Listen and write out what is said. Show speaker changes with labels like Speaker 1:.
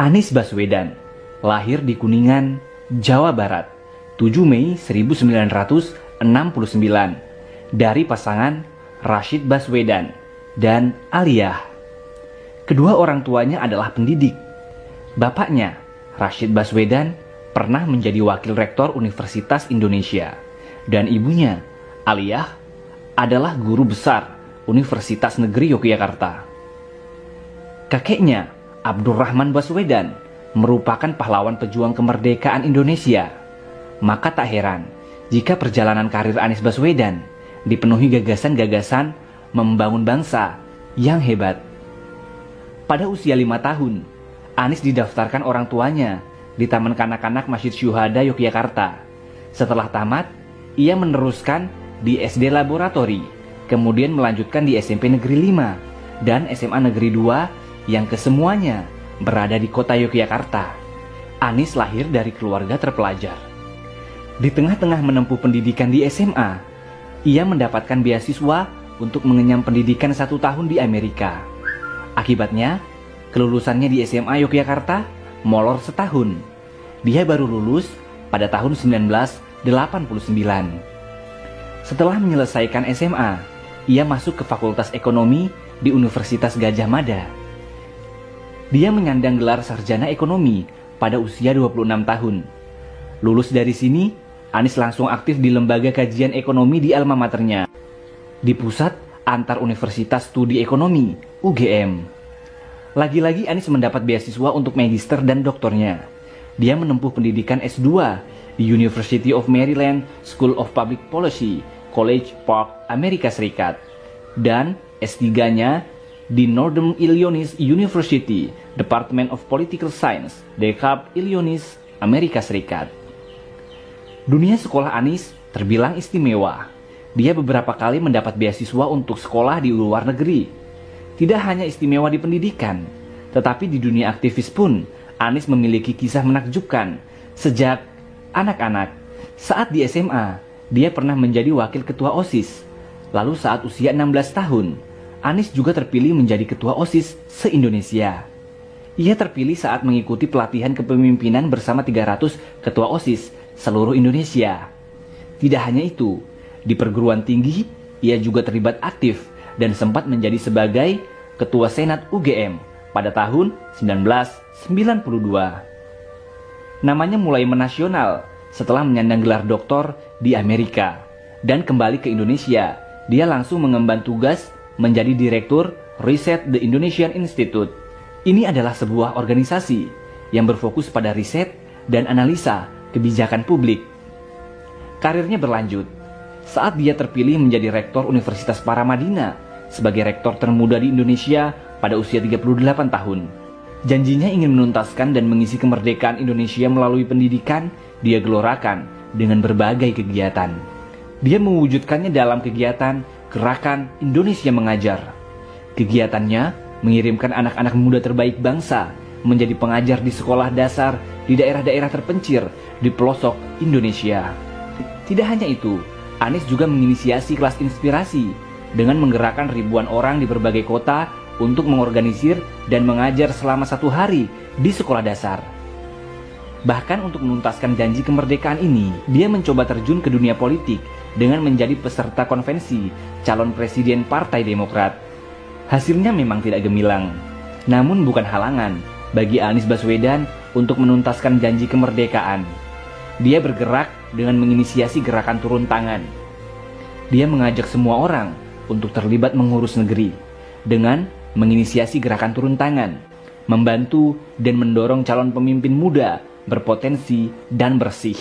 Speaker 1: Anies Baswedan lahir di Kuningan, Jawa Barat, 7 Mei 1969 dari pasangan Rashid Baswedan dan Aliyah. Kedua orang tuanya adalah pendidik. Bapaknya, Rashid Baswedan, pernah menjadi wakil rektor Universitas Indonesia, dan ibunya, Aliyah, adalah guru besar Universitas Negeri Yogyakarta. Kakeknya, Abdurrahman Baswedan, merupakan pahlawan pejuang kemerdekaan Indonesia. Maka tak heran jika perjalanan karir Anies Baswedan dipenuhi gagasan-gagasan membangun bangsa yang hebat. Pada usia 5 tahun, Anies didaftarkan orang tuanya di Taman Kanak-kanak Masjid Syuhada Yogyakarta. Setelah tamat, ia meneruskan di SD Laboratori, kemudian melanjutkan di SMP Negeri 5 dan SMA Negeri 2 yang kesemuanya berada di kota Yogyakarta. Anies lahir dari keluarga terpelajar. Di tengah-tengah menempuh pendidikan di SMA, ia mendapatkan beasiswa untuk mengenyam pendidikan 1 tahun di Amerika. Akibatnya, kelulusannya di SMA Yogyakarta molor setahun. Dia baru lulus pada tahun 1989. Setelah menyelesaikan SMA, ia masuk ke Fakultas Ekonomi di Universitas Gadjah Mada. Dia menyandang gelar sarjana ekonomi pada usia 26 tahun. Lulus dari sini, Anies langsung aktif di lembaga kajian ekonomi di alma maternya, di Pusat Antar Universitas Studi Ekonomi, UGM. Lagi-lagi Anies mendapat beasiswa untuk magister dan doktornya. Dia menempuh pendidikan S2 di University of Maryland School of Public Policy, College Park, Amerika Serikat, dan S3-nya di Northern Illinois University, Department of Political Science, DeKalb, Illinois, Amerika Serikat. Dunia sekolah Anies terbilang istimewa. Dia beberapa kali mendapat beasiswa untuk sekolah di luar negeri. Tidak hanya istimewa di pendidikan, tetapi di dunia aktivis pun Anies memiliki kisah menakjubkan. Sejak anak-anak, saat di SMA, dia pernah menjadi wakil ketua OSIS. Lalu saat usia 16 tahun, Anies juga terpilih menjadi ketua OSIS se-Indonesia. Ia terpilih saat mengikuti pelatihan kepemimpinan bersama 300 ketua OSIS seluruh Indonesia. Tidak hanya itu, di perguruan tinggi, ia juga terlibat aktif dan sempat menjadi sebagai ketua Senat UGM pada tahun 1992. Namanya mulai menasional setelah menyandang gelar doktor di Amerika. Dan kembali ke Indonesia, dia langsung mengemban tugas menjadi Direktur Riset The Indonesian Institute. Ini adalah sebuah organisasi yang berfokus pada riset dan analisa kebijakan publik. Karirnya berlanjut saat dia terpilih menjadi Rektor Universitas Paramadina sebagai rektor termuda di Indonesia pada usia 38 tahun. Janjinya ingin menuntaskan dan mengisi kemerdekaan Indonesia melalui pendidikan. Dia gelorakan dengan berbagai kegiatan. Dia mewujudkannya dalam kegiatan Gerakan Indonesia Mengajar. Kegiatannya mengirimkan anak-anak muda terbaik bangsa menjadi pengajar di sekolah dasar di daerah-daerah terpencil di pelosok Indonesia. Tidak hanya itu, Anies juga menginisiasi kelas inspirasi dengan menggerakkan ribuan orang di berbagai kota untuk mengorganisir dan mengajar selama 1 hari di sekolah dasar. Bahkan untuk menuntaskan janji kemerdekaan ini, dia mencoba terjun ke dunia politik dengan menjadi peserta konvensi calon presiden Partai Demokrat. Hasilnya memang tidak gemilang, namun bukan halangan bagi Anies Baswedan untuk menuntaskan janji kemerdekaan. Dia bergerak dengan menginisiasi gerakan turun tangan. Dia mengajak semua orang untuk terlibat mengurus negeri dengan menginisiasi gerakan turun tangan, membantu dan mendorong calon pemimpin muda berpotensi dan bersih.